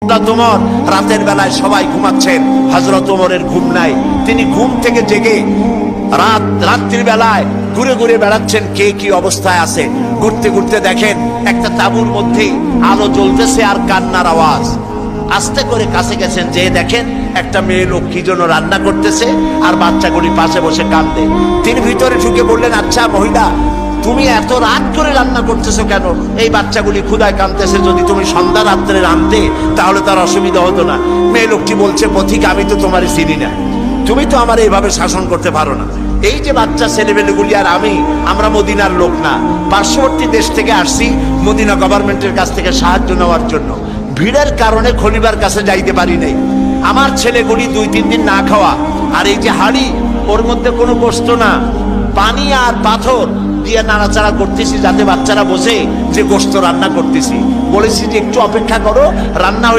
হযরত ওমর রাতের বেলায় সবাই ঘুমাচ্ছেন, হযরত ওমরের ঘুম নাই। তিনি ঘুম থেকে জেগে রাত্রির বেলায় ঘুরে ঘুরে বেড়াচ্ছেন কে কি অবস্থায় আছে। ঘুরতে ঘুরতে দেখেন একটা তাঁবুর মধ্যে আলো জ্বলতেছে আর কান্নার আওয়াজ। আস্তে করে কাছে গেছেন, যে দেখেন একটা মেয়ে লোক কি জন্য রান্না করতেছে আর বাচ্চাগুলি পাশে বসে কাঁদে। তিনি ভিতরে ঢুকে বললেন, আচ্ছা মহিলা, তুমি এত রাত করে রান্না করতেছো কেন? এই বাচ্চাগুলি ক্ষুধায় কাঁদতেছে, যদি তুমি সন্ধ্যা রাত্রে রাঁধতে তাহলে তার অসুবিধা হতো না। মেয়ে লোকটি বলছে, পথিক আমি তো তোমার চিনি না, তুমি তো আমার এইভাবে শাসন করতে পারো না। এই যে বাচ্চা ছেলেমেয়েগুলি আর আমরা মদিনার লোক না, পার্শ্ববর্তী দেশ থেকে আসছি মদিনা গভর্নমেন্টের কাছ থেকে সাহায্য নেওয়ার জন্য। ভিড়ের কারণে খলিফার কাছে যাইতে পারি নাই। আমার ছেলেগুলি 2-3 দিন না খাওয়া, আর এই যে হাড়ি, ওর মধ্যে কোনো গোশত না, পানি আর পাথর দিয়ে নাড়াচাড়া করতেছি যাতে বাচ্চারা বসে যে গোশত রান্না করতেছি। বলেছি যে একটু অপেক্ষা করো, রান্না হইলে